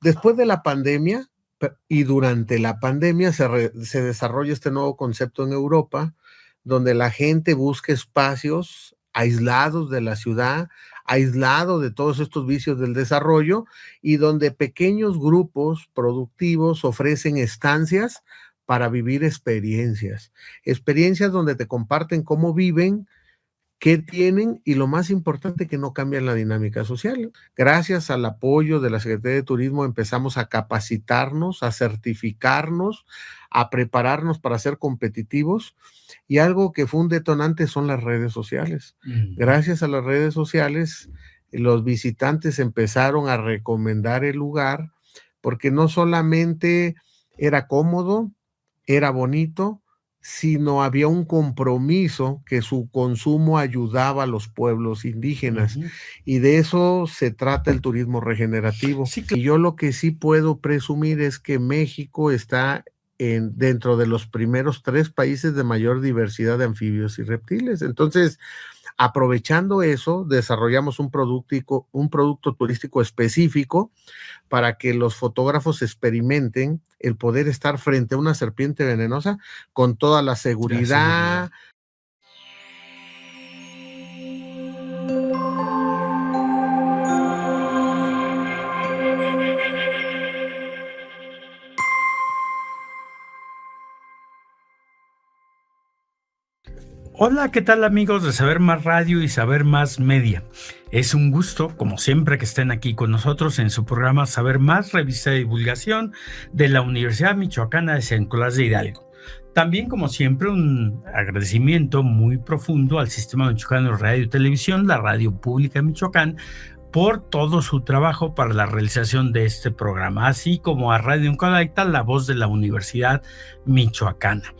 Después de la pandemia y durante la pandemia se desarrolla este nuevo concepto en Europa, donde la gente busca espacios aislados de la ciudad, aislados de todos estos vicios del desarrollo, y donde pequeños grupos productivos ofrecen estancias para vivir experiencias donde te comparten cómo viven, qué tienen y lo más importante, que no cambian la dinámica social. Gracias al apoyo de la Secretaría de Turismo empezamos a capacitarnos, a certificarnos, a prepararnos para ser competitivos, y algo que fue un detonante son las redes sociales. Gracias a las redes sociales, los visitantes empezaron a recomendar el lugar porque no solamente era cómodo, era bonito, sino había un compromiso que su consumo ayudaba a los pueblos indígenas. Y de eso se trata el turismo regenerativo. Sí, claro. Y yo lo que sí puedo presumir es que México está dentro de los primeros 3 países de mayor diversidad de anfibios y reptiles. Entonces, aprovechando eso, desarrollamos un producto turístico específico para que los fotógrafos experimenten el poder estar frente a una serpiente venenosa con toda la seguridad. Hola, ¿qué tal amigos de Saber Más Radio y Saber Más Media? Es un gusto, como siempre, que estén aquí con nosotros en su programa Saber Más, revista de divulgación de la Universidad Michoacana de San Nicolás de Hidalgo. También, como siempre, un agradecimiento muy profundo al Sistema Michoacano de Radio y Televisión, la Radio Pública de Michoacán, por todo su trabajo para la realización de este programa, así como a Radio Nicolaita, la voz de la Universidad Michoacana.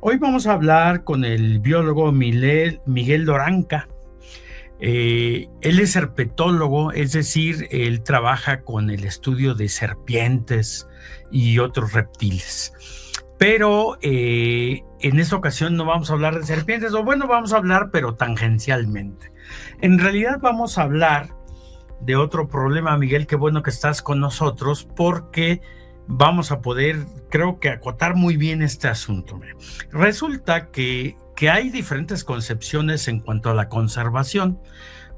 Hoy vamos a hablar con el biólogo Miguel Doranca. Él es herpetólogo, es decir, él trabaja con el estudio de serpientes y otros reptiles. Pero en esta ocasión no vamos a hablar de serpientes, o bueno, vamos a hablar, pero tangencialmente. En realidad vamos a hablar de otro problema, Miguel, qué bueno que estás con nosotros, porque vamos a poder, creo que, acotar muy bien este asunto. Resulta que hay diferentes concepciones en cuanto a la conservación.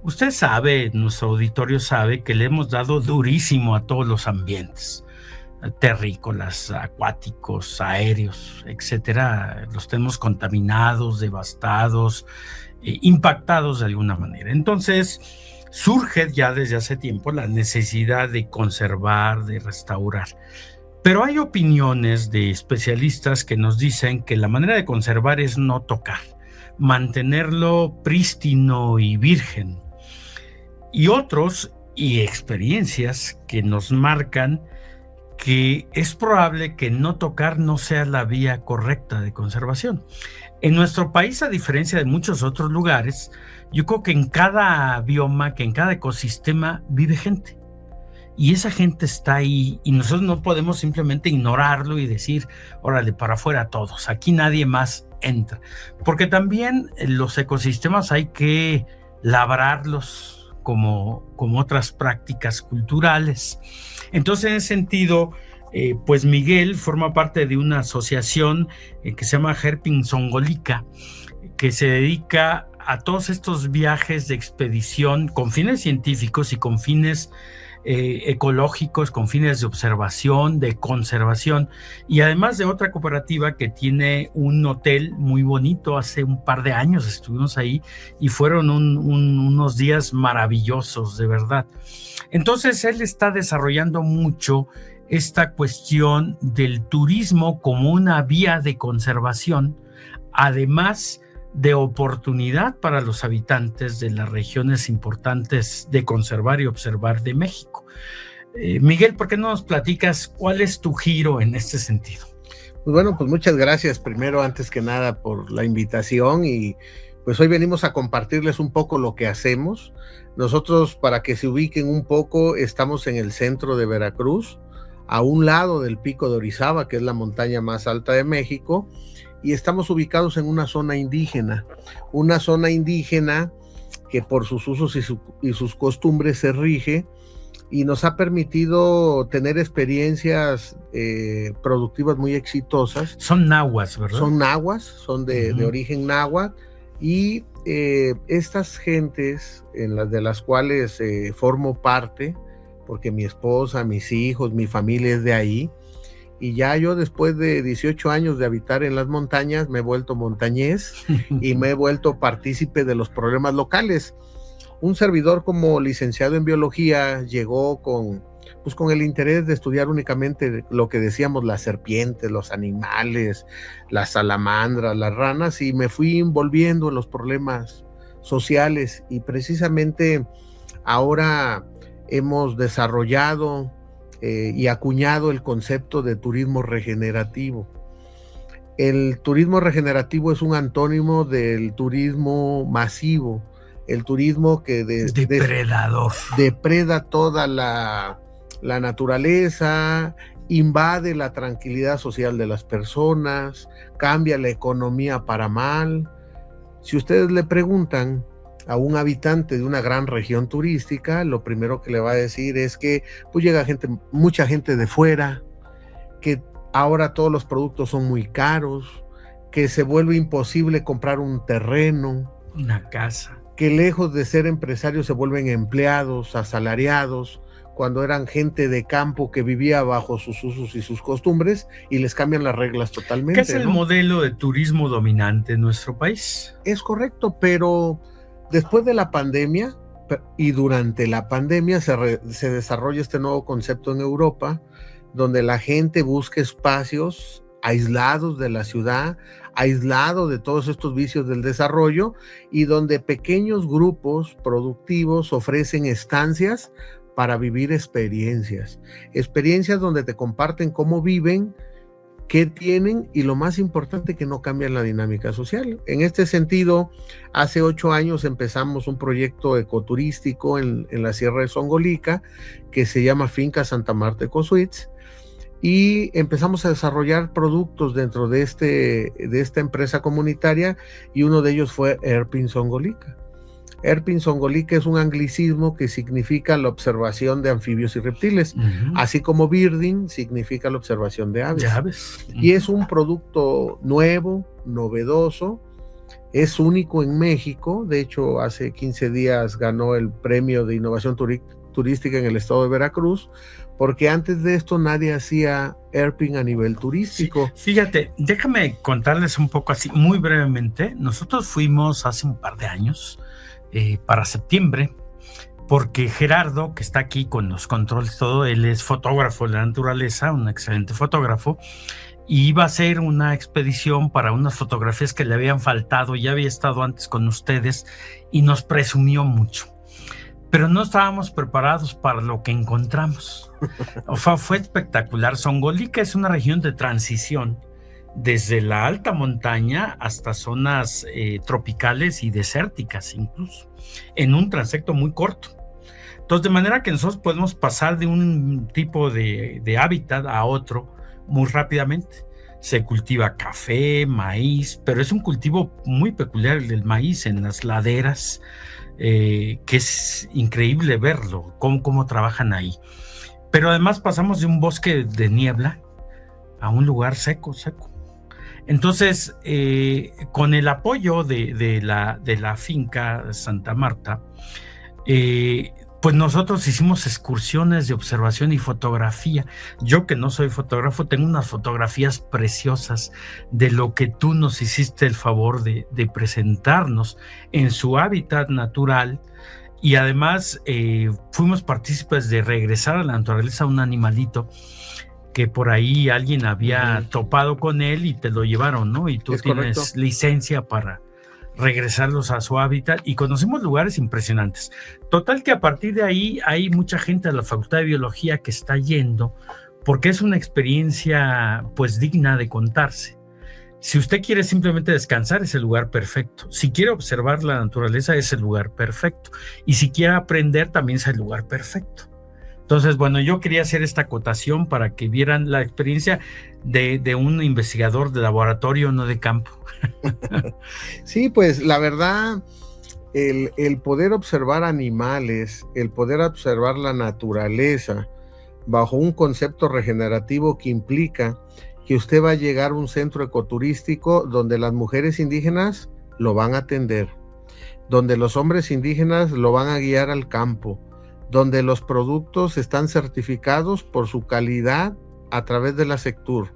Usted sabe, nuestro auditorio sabe, que le hemos dado durísimo a todos los ambientes, terrícolas, acuáticos, aéreos, etcétera. Los tenemos contaminados, devastados, impactados de alguna manera. Entonces, surge ya desde hace tiempo la necesidad de conservar, de restaurar. Pero hay opiniones de especialistas que nos dicen que la manera de conservar es no tocar, mantenerlo prístino y virgen. Y otros, y experiencias que nos marcan que es probable que no tocar no sea la vía correcta de conservación. En nuestro país, a diferencia de muchos otros lugares, yo creo que en cada bioma, que en cada ecosistema vive gente. Y esa gente está ahí y nosotros no podemos simplemente ignorarlo y decir, órale, para afuera todos, aquí nadie más entra. Porque también los ecosistemas hay que labrarlos como otras prácticas culturales. Entonces, en ese sentido, pues Miguel forma parte de una asociación que se llama Herping Songolica, que se dedica a todos estos viajes de expedición con fines científicos y con fines ecológicos, con fines de observación, de conservación, y además de otra cooperativa que tiene un hotel muy bonito. Hace un par de años estuvimos ahí y fueron unos días maravillosos, de verdad. Entonces él está desarrollando mucho esta cuestión del turismo como una vía de conservación, además de oportunidad para los habitantes de las regiones importantes de conservar y observar de México. Miguel, ¿por qué no nos platicas cuál es tu giro en este sentido? Pues bueno, pues muchas gracias primero, antes que nada, por la invitación, y pues hoy venimos a compartirles un poco lo que hacemos. Nosotros, para que se ubiquen un poco, estamos en el centro de Veracruz, a un lado del Pico de Orizaba, que es la montaña más alta de México, y estamos ubicados en una zona indígena que por sus usos y sus costumbres se rige y nos ha permitido tener experiencias productivas muy exitosas. Son nahuas, ¿verdad? Son nahuas, son de origen náhuatl, y estas gentes de las cuales formo parte, porque mi esposa, mis hijos, mi familia es de ahí, y ya yo después de 18 años de habitar en las montañas me he vuelto montañés y me he vuelto partícipe de los problemas locales. Un servidor como licenciado en biología llegó con el interés de estudiar únicamente lo que decíamos, las serpientes, los animales, las salamandras, las ranas, y me fui envolviendo en los problemas sociales, y precisamente ahora hemos desarrollado y acuñado el concepto de turismo regenerativo. El turismo regenerativo es un antónimo del turismo masivo, el turismo que depredador. Depreda toda la naturaleza, invade la tranquilidad social de las personas, cambia la economía para mal. Si ustedes le preguntan a un habitante de una gran región turística, lo primero que le va a decir es que pues llega mucha gente de fuera, que ahora todos los productos son muy caros, que se vuelve imposible comprar un terreno, una casa, que lejos de ser empresarios se vuelven empleados, asalariados, cuando eran gente de campo que vivía bajo sus usos y sus costumbres, y les cambian las reglas totalmente. ¿Qué es el modelo de turismo dominante en nuestro país? Es correcto, pero después de la pandemia y durante la pandemia se desarrolla este nuevo concepto en Europa, donde la gente busca espacios aislados de la ciudad, aislado de todos estos vicios del desarrollo, y donde pequeños grupos productivos ofrecen estancias para vivir experiencias donde te comparten cómo viven, qué tienen, y lo más importante, que no cambian la dinámica social. En este sentido, hace 8 años empezamos un proyecto ecoturístico en la Sierra de Songolica que se llama Finca Santa Marta Ecosuites, y empezamos a desarrollar productos dentro de esta empresa comunitaria, y uno de ellos fue Airpin Songolica. Airpin Songolica es un anglicismo que significa la observación de anfibios y reptiles, así como birding significa la observación de aves. Y es un producto nuevo, novedoso, es único en México. De hecho, hace 15 días ganó el premio de innovación turística en el estado de Veracruz, porque antes de esto nadie hacía Airpin a nivel turístico. Sí, fíjate, déjame contarles un poco así, muy brevemente. Nosotros fuimos hace un par de años, para septiembre, porque Gerardo, que está aquí con los controles, todo, él es fotógrafo de la naturaleza, un excelente fotógrafo, y iba a hacer una expedición para unas fotografías que le habían faltado. Ya había estado antes con ustedes y nos presumió mucho, pero no estábamos preparados para lo que encontramos. O sea, fue espectacular. Songolica es una región de transición desde la alta montaña hasta zonas tropicales y desérticas, incluso en un transecto muy corto. Entonces, de manera que nosotros podemos pasar de un tipo de hábitat a otro muy rápidamente. Se cultiva café, maíz, pero es un cultivo muy peculiar el del maíz en las laderas, que es increíble verlo, cómo trabajan ahí. Pero además pasamos de un bosque de niebla a un lugar seco. Entonces, con el apoyo de la finca Santa Marta, pues nosotros hicimos excursiones de observación y fotografía. Yo, que no soy fotógrafo, tengo unas fotografías preciosas de lo que tú nos hiciste el favor de presentarnos en su hábitat natural, y además fuimos partícipes de regresar a la naturaleza un animalito que por ahí alguien había topado con él y te lo llevaron, ¿no? Y tú tienes licencia para regresarlos a su hábitat, y conocimos lugares impresionantes. Total que a partir de ahí hay mucha gente de la Facultad de Biología que está yendo, porque es una experiencia pues digna de contarse. Si usted quiere simplemente descansar, es el lugar perfecto. Si quiere observar la naturaleza, es el lugar perfecto. Y si quiere aprender, también es el lugar perfecto. Entonces, bueno, yo quería hacer esta acotación para que vieran la experiencia de un investigador de laboratorio, no de campo. Sí, pues la verdad, el poder observar animales, el poder observar la naturaleza bajo un concepto regenerativo que implica que usted va a llegar a un centro ecoturístico donde las mujeres indígenas lo van a atender, donde los hombres indígenas lo van a guiar al campo, donde los productos están certificados por su calidad a través de la Sectur,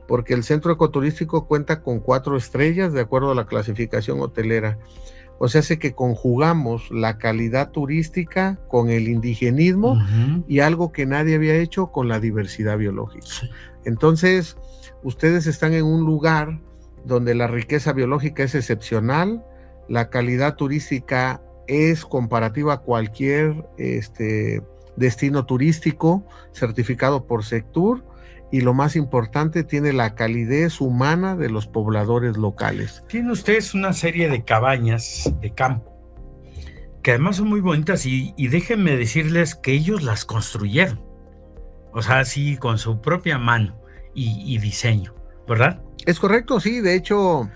porque el centro ecoturístico cuenta con 4 estrellas de acuerdo a la clasificación hotelera. O sea, hace que conjugamos la calidad turística con el indigenismo y algo que nadie había hecho con la diversidad biológica. Sí. Entonces, ustedes están en un lugar donde la riqueza biológica es excepcional, la calidad turística es comparativa a cualquier destino turístico certificado por Sectur, y lo más importante, tiene la calidez humana de los pobladores locales. Tienen ustedes una serie de cabañas de campo, que además son muy bonitas, y déjenme decirles que ellos las construyeron, o sea, así con su propia mano y diseño, ¿verdad? Es correcto, sí. De hecho,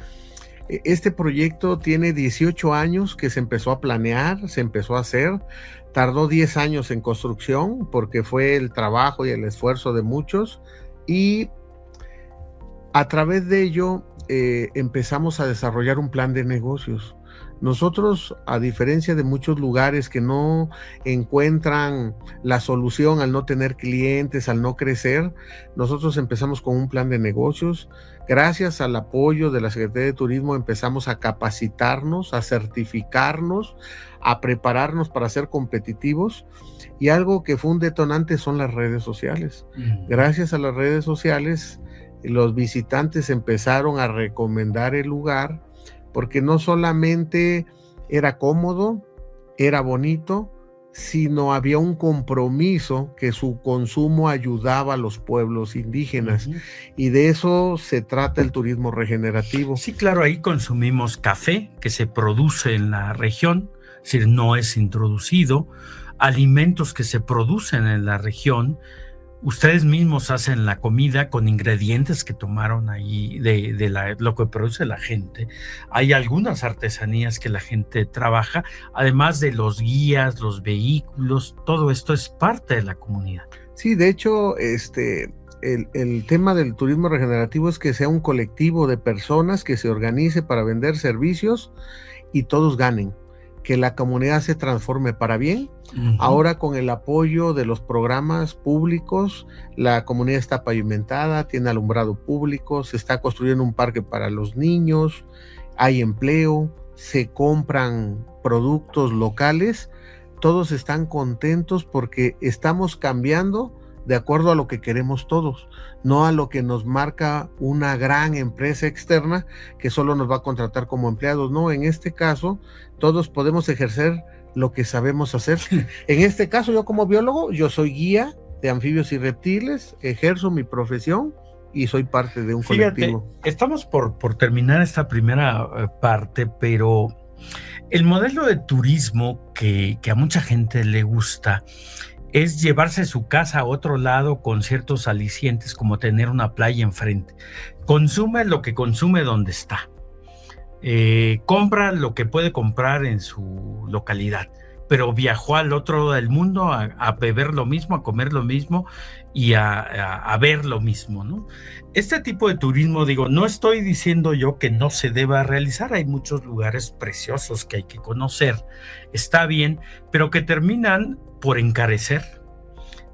este proyecto tiene 18 años que se empezó a planear, se empezó a hacer. Tardó 10 años en construcción porque fue el trabajo y el esfuerzo de muchos, y a través de ello empezamos a desarrollar un plan de negocios. Nosotros, a diferencia de muchos lugares que no encuentran la solución al no tener clientes, al no crecer, nosotros empezamos con un plan de negocios. Gracias al apoyo de la Secretaría de Turismo empezamos a capacitarnos, a certificarnos, a prepararnos para ser competitivos, y algo que fue un detonante son las redes sociales. Gracias a las redes sociales, los visitantes empezaron a recomendar el lugar, porque no solamente era cómodo, era bonito, sino había un compromiso que su consumo ayudaba a los pueblos indígenas. Y de eso se trata el turismo regenerativo. Sí, claro, ahí consumimos café que se produce en la región, es decir, no es introducido, alimentos que se producen en la región. Ustedes mismos hacen la comida con ingredientes que tomaron ahí de lo que produce la gente. Hay algunas artesanías que la gente trabaja, además de los guías, los vehículos, todo esto es parte de la comunidad. Sí, de hecho, el tema del turismo regenerativo es que sea un colectivo de personas que se organice para vender servicios y todos ganen, que la comunidad se transforme para bien. Ahora, con el apoyo de los programas públicos, la comunidad está pavimentada, tiene alumbrado público, se está construyendo un parque para los niños, hay empleo, se compran productos locales, todos están contentos porque estamos cambiando de acuerdo a lo que queremos todos, no a lo que nos marca una gran empresa externa que solo nos va a contratar como empleados. No, en este caso, todos podemos ejercer lo que sabemos hacer. En este caso, yo como biólogo, yo soy guía de anfibios y reptiles, ejerzo mi profesión y soy parte de un colectivo. Estamos por terminar esta primera parte, pero el modelo de turismo que a mucha gente le gusta es llevarse su casa a otro lado con ciertos alicientes, como tener una playa enfrente. Consume lo que consume donde está. Compra lo que puede comprar en su localidad, pero viajó al otro lado del mundo a beber lo mismo, a comer lo mismo y a ver lo mismo, ¿no? Este tipo de turismo, digo, no estoy diciendo yo que no se deba realizar, hay muchos lugares preciosos que hay que conocer, está bien, pero que terminan por encarecer,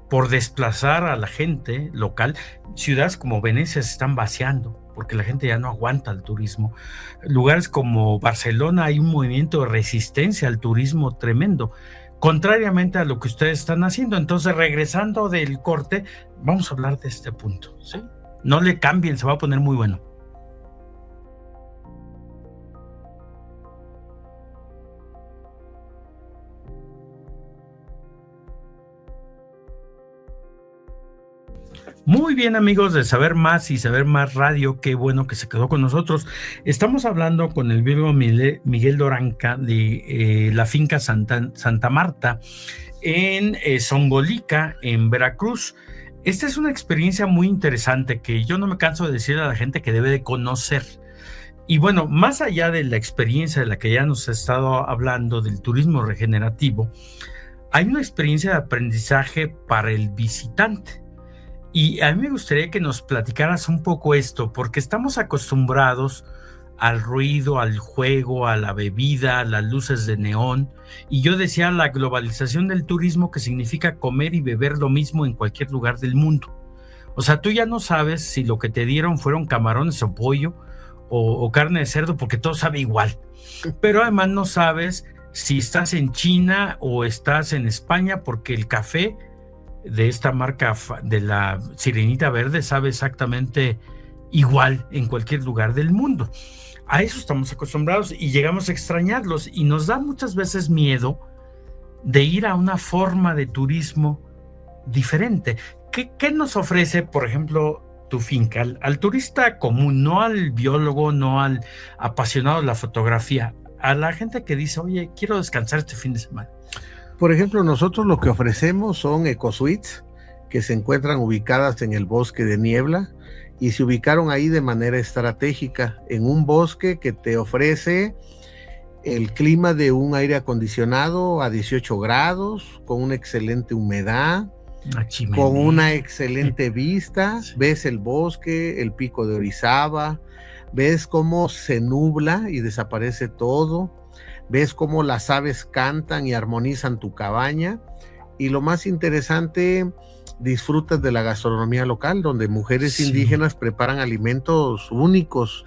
por desplazar a la gente local. Ciudades como Venecia se están vaciando porque la gente ya no aguanta el turismo. Lugares como Barcelona hay un movimiento de resistencia al turismo tremendo, contrariamente a lo que ustedes están haciendo. Entonces, regresando del corte, vamos a hablar de este punto, ¿sí? No le cambien, se va a poner muy bueno. Muy bien, amigos de Saber Más y Saber Más Radio, qué bueno que se quedó con nosotros. Estamos hablando con el biólogo Miguel Doranca de la finca Santa Marta en Zongolica, en Veracruz. Esta es una experiencia muy interesante que yo no me canso de decirle a la gente que debe de conocer. Y bueno, más allá de la experiencia de la que ya nos ha estado hablando del turismo regenerativo, hay una experiencia de aprendizaje para el visitante. Y a mí me gustaría que nos platicaras un poco esto, porque estamos acostumbrados al ruido, al juego, a la bebida, a las luces de neón. Y yo decía la globalización del turismo, que significa comer y beber lo mismo en cualquier lugar del mundo. O sea, tú ya no sabes si lo que te dieron fueron camarones o pollo o carne de cerdo, porque todo sabe igual. Pero además no sabes si estás en China o estás en España, porque el café de esta marca de la Sirenita Verde sabe exactamente igual en cualquier lugar del mundo. A eso estamos acostumbrados y llegamos a extrañarlos, y nos da muchas veces miedo de ir a una forma de turismo diferente. ¿Qué nos ofrece, por ejemplo, tu finca al turista común, no al biólogo, no al apasionado de la fotografía, a la gente que dice, oye, quiero descansar este fin de semana? Por ejemplo, nosotros lo que ofrecemos son ecosuites que se encuentran ubicadas en el bosque de Niebla y se ubicaron ahí de manera estratégica en un bosque que te ofrece el clima de un aire acondicionado a 18 grados, con una excelente humedad, con una excelente vista. Sí. Ves el bosque, el pico de Orizaba, ves cómo se nubla y desaparece todo, ves cómo las aves cantan y armonizan tu cabaña, y lo más interesante, disfrutas de la gastronomía local, donde mujeres indígenas preparan alimentos únicos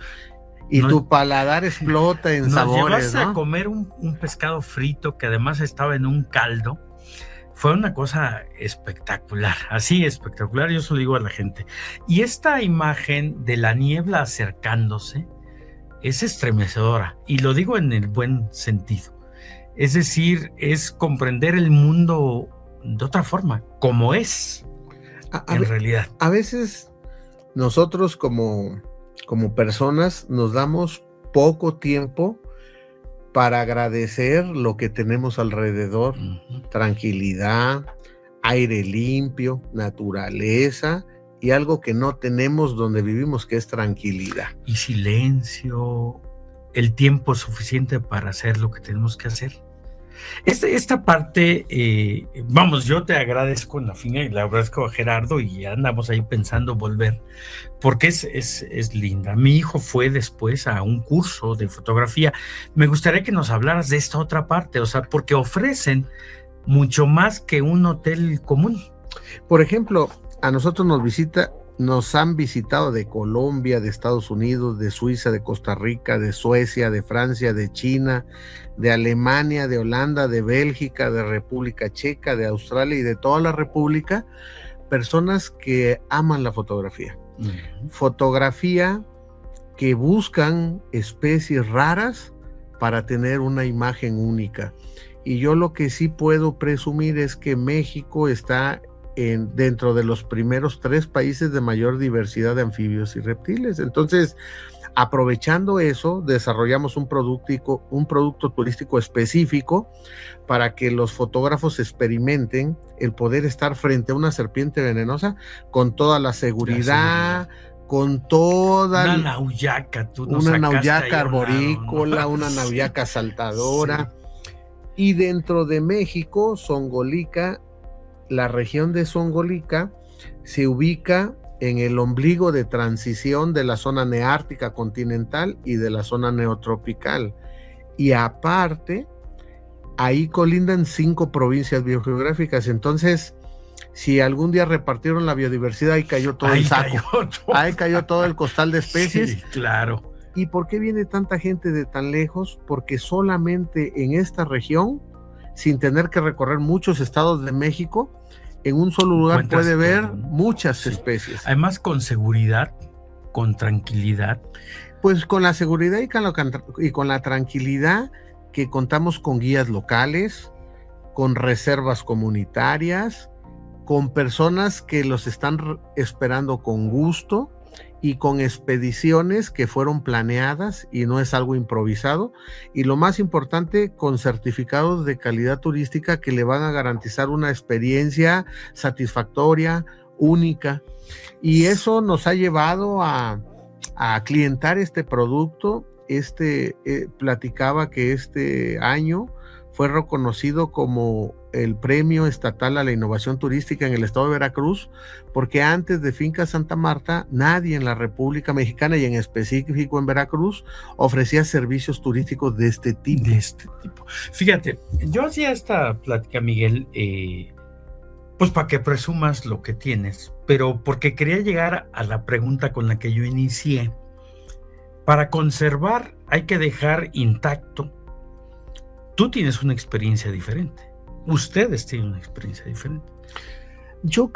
y tu paladar explota en sabores. Nos llevaste a comer un pescado frito que además estaba en un caldo. Fue una cosa espectacular, así espectacular, yo se lo digo a la gente. Y esta imagen de la niebla acercándose es estremecedora, y lo digo en el buen sentido. Es decir, es comprender el mundo de otra forma, como es en realidad. A veces nosotros como personas nos damos poco tiempo para agradecer lo que tenemos alrededor. Tranquilidad, aire limpio, naturaleza y algo que no tenemos donde vivimos, que es tranquilidad. Y silencio, el tiempo suficiente para hacer lo que tenemos que hacer. Esta parte, vamos, yo te agradezco en la fina y le agradezco a Gerardo, y andamos ahí pensando volver, porque es linda. Mi hijo fue después a un curso de fotografía. Me gustaría que nos hablaras de esta otra parte, o sea, porque ofrecen mucho más que un hotel común. Por ejemplo, a nosotros nos han visitado de Colombia, de Estados Unidos, de Suiza, de Costa Rica, de Suecia, de Francia, de China, de Alemania, de Holanda, de Bélgica, de República Checa, de Australia y de toda la República, personas que aman la fotografía. Fotografía que buscan especies raras para tener una imagen única. Y yo lo que sí puedo presumir es que México está dentro de los primeros 3 países de mayor diversidad de anfibios y reptiles. Entonces, aprovechando eso, desarrollamos un producto turístico específico para que los fotógrafos experimenten el poder estar frente a una serpiente venenosa con toda la seguridad, con toda una nauyaca, una nauyaca arborícola, ¿no? Una nauyaca saltadora. Sí. Y dentro de México, Zongolica, la región de Zongolica se ubica en el ombligo de transición de la zona neártica continental y de la zona neotropical. Y aparte, ahí colindan 5 provincias biogeográficas. Entonces, si algún día repartieron la biodiversidad, ahí cayó todo el saco. Ahí cayó todo el costal de especies. Sí, claro. ¿Y por qué viene tanta gente de tan lejos? Porque solamente en esta región, sin tener que recorrer muchos estados de México, en un solo lugar puede ver muchas especies. Además, con seguridad, con tranquilidad. Pues con la seguridad y con la tranquilidad que contamos con guías locales, con reservas comunitarias, con personas que los están esperando con gusto, y con expediciones que fueron planeadas y no es algo improvisado, y lo más importante, con certificados de calidad turística que le van a garantizar una experiencia satisfactoria, única, y eso nos ha llevado a clientar este producto platicaba que este año fue reconocido como el Premio Estatal a la Innovación Turística en el estado de Veracruz, porque antes de Finca Santa Marta, nadie en la República Mexicana y en específico en Veracruz ofrecía servicios turísticos de este tipo. Fíjate, yo hacía esta plática, Miguel, pues para que presumas lo que tienes, pero porque quería llegar a la pregunta con la que yo inicié. Para conservar hay que dejar intacto. Tú tienes una experiencia diferente. Ustedes tienen una experiencia diferente. Yo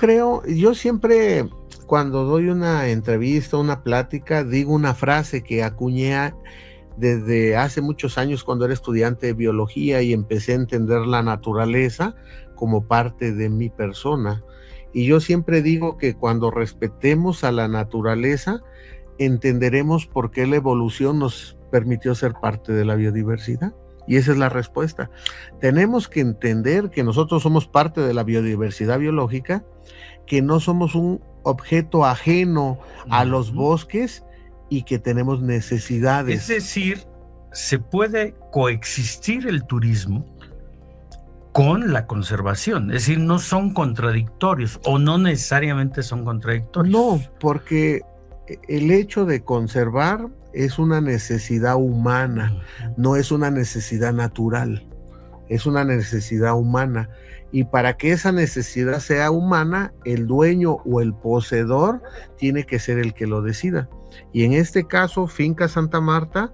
siempre cuando doy una entrevista, una plática, digo una frase que acuñé desde hace muchos años cuando era estudiante de biología y empecé a entender la naturaleza como parte de mi persona. Y yo siempre digo que cuando respetemos a la naturaleza, entenderemos por qué la evolución nos permitió ser parte de la biodiversidad. Y esa es la respuesta. Tenemos que entender que nosotros somos parte de la biodiversidad biológica, que no somos un objeto ajeno a los bosques y que tenemos necesidades. Es decir, se puede coexistir el turismo con la conservación, es decir, no son contradictorios o no necesariamente son contradictorios. No, porque el hecho de conservar es una necesidad humana, no es una necesidad natural, es una necesidad humana. Y para que esa necesidad sea humana, el dueño o el poseedor tiene que ser el que lo decida. Y en este caso, Finca Santa Marta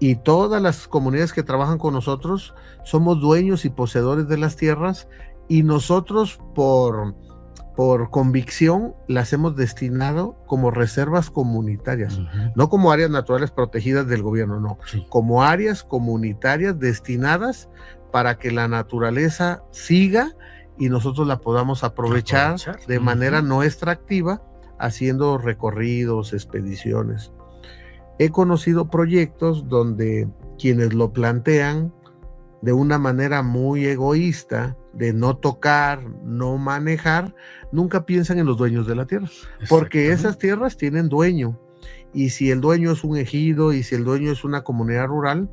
y todas las comunidades que trabajan con nosotros somos dueños y poseedores de las tierras, y nosotros por convicción las hemos destinado como reservas comunitarias, no como áreas naturales protegidas del gobierno, no, como áreas comunitarias destinadas para que la naturaleza siga y nosotros la podamos aprovechar de manera no extractiva, haciendo recorridos, expediciones. He conocido proyectos donde quienes lo plantean de una manera muy egoísta, de no tocar, no manejar, nunca piensan en los dueños de la tierra, porque esas tierras tienen dueño, y si el dueño es un ejido, y si el dueño es una comunidad rural,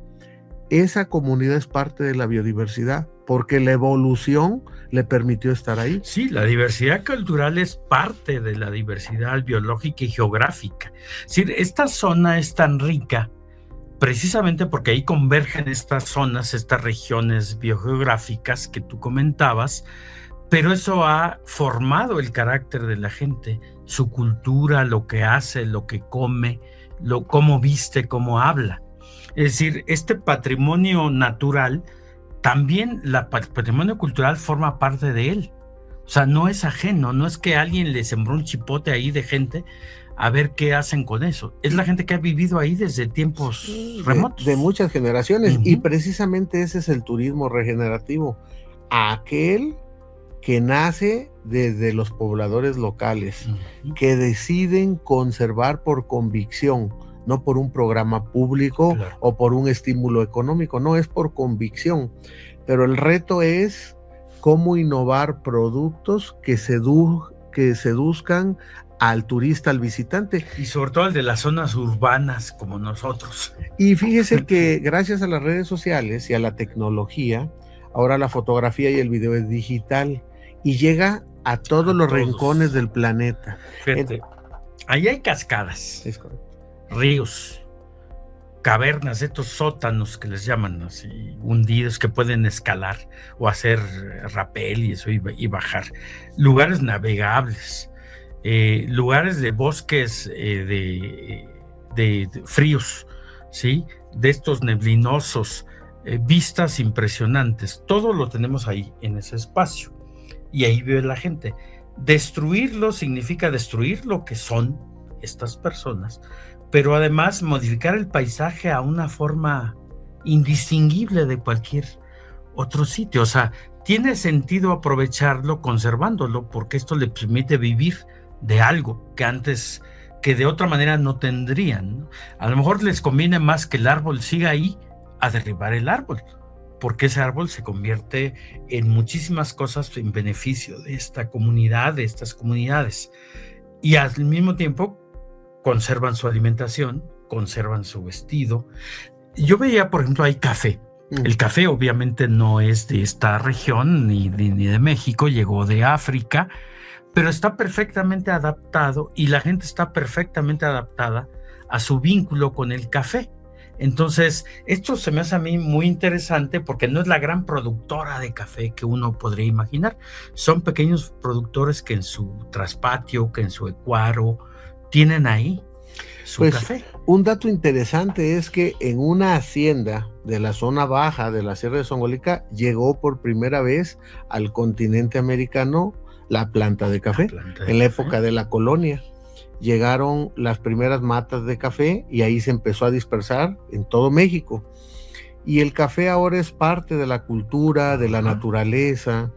esa comunidad es parte de la biodiversidad, porque la evolución le permitió estar ahí. Sí, la diversidad cultural es parte de la diversidad biológica y geográfica. Es decir, esta zona es tan rica precisamente porque ahí convergen estas zonas, estas regiones biogeográficas que tú comentabas, pero eso ha formado el carácter de la gente, su cultura, lo que hace, lo que come, cómo viste, cómo habla. Es decir, este patrimonio natural, también el patrimonio cultural forma parte de él. O sea, no es ajeno, no es que alguien le sembró un chipote ahí de gente a ver qué hacen con eso. Es la gente que ha vivido ahí desde tiempos remotos. De muchas generaciones, y precisamente ese es el turismo regenerativo, aquel que nace desde los pobladores locales, que deciden conservar por convicción, no por un programa público o por un estímulo económico, no, es por convicción. Pero el reto es cómo innovar productos que seduzcan al turista, al visitante. Y sobre todo al de las zonas urbanas como nosotros. Y fíjese que gracias a las redes sociales y a la tecnología, ahora la fotografía y el video es digital y llega a todos los rincones del planeta. Fíjate, ahí hay cascadas, es correcto, ríos, cavernas, estos sótanos que les llaman así, hundidos, que pueden escalar o hacer rapel y eso y bajar, lugares navegables, lugares de bosques de fríos, ¿sí? De estos neblinosos, vistas impresionantes, todo lo tenemos ahí en ese espacio y ahí vive la gente. Destruirlo significa destruir lo que son estas personas, pero además modificar el paisaje a una forma indistinguible de cualquier otro sitio. O sea, tiene sentido aprovecharlo conservándolo, porque esto le permite vivir de algo que de otra manera no tendrían, ¿no? A lo mejor les conviene más que el árbol siga ahí a derribar el árbol, porque ese árbol se convierte en muchísimas cosas en beneficio de esta comunidad, de estas comunidades, y al mismo tiempo conservan su alimentación, conservan su vestido. Yo veía, por ejemplo, hay café. El café obviamente no es de esta región ni de México, llegó de África, pero está perfectamente adaptado y la gente está perfectamente adaptada a su vínculo con el café. Entonces, esto se me hace a mí muy interesante porque no es la gran productora de café que uno podría imaginar. Son pequeños productores que en su traspatio, que en su ecuaro, tienen ahí su café. Un dato interesante es que en una hacienda de la zona baja de la Sierra de Songolica llegó por primera vez al continente americano la planta de café. En la época de la colonia llegaron las primeras matas de café y ahí se empezó a dispersar en todo México. Y el café ahora es parte de la cultura, de la naturaleza,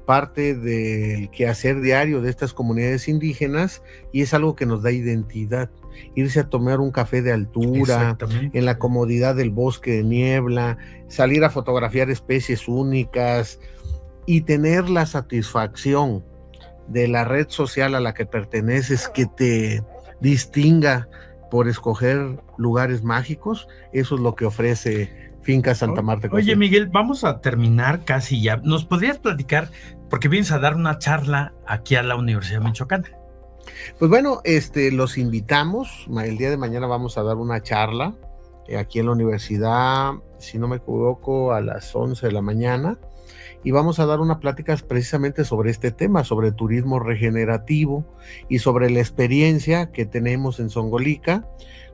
parte del quehacer diario de estas comunidades indígenas, y es algo que nos da identidad. Irse a tomar un café de altura, en la comodidad del bosque de niebla, salir a fotografiar especies únicas y tener la satisfacción de la red social a la que perteneces, que te distinga por escoger lugares mágicos. Eso es lo que ofrece Finca Santa Marta. Oye, Miguel, vamos a terminar casi ya. ¿Nos podrías platicar, porque vienes a dar una charla aquí a la Universidad Michoacana? Pues bueno, los invitamos. El día de mañana vamos a dar una charla aquí en la universidad, si no me equivoco, a las 11 de la mañana. Y vamos a dar una plática precisamente sobre este tema, sobre turismo regenerativo y sobre la experiencia que tenemos en Songolica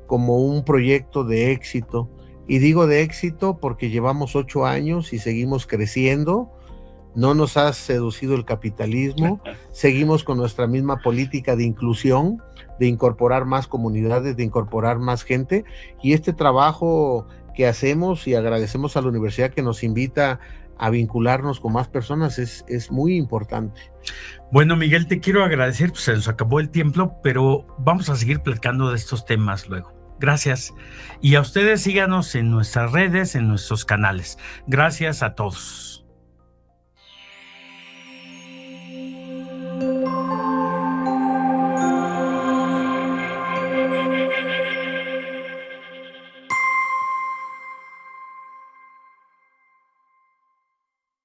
como un proyecto de éxito. Y digo de éxito porque llevamos 8 años y seguimos creciendo. No nos ha seducido el capitalismo, seguimos con nuestra misma política de inclusión, de incorporar más comunidades, de incorporar más gente, y este trabajo que hacemos, y agradecemos a la universidad que nos invita a vincularnos con más personas, es muy importante. Bueno, Miguel, te quiero agradecer, pues se nos acabó el tiempo, pero vamos a seguir platicando de estos temas luego. Gracias. Y a ustedes síganos en nuestras redes, en nuestros canales. Gracias a todos.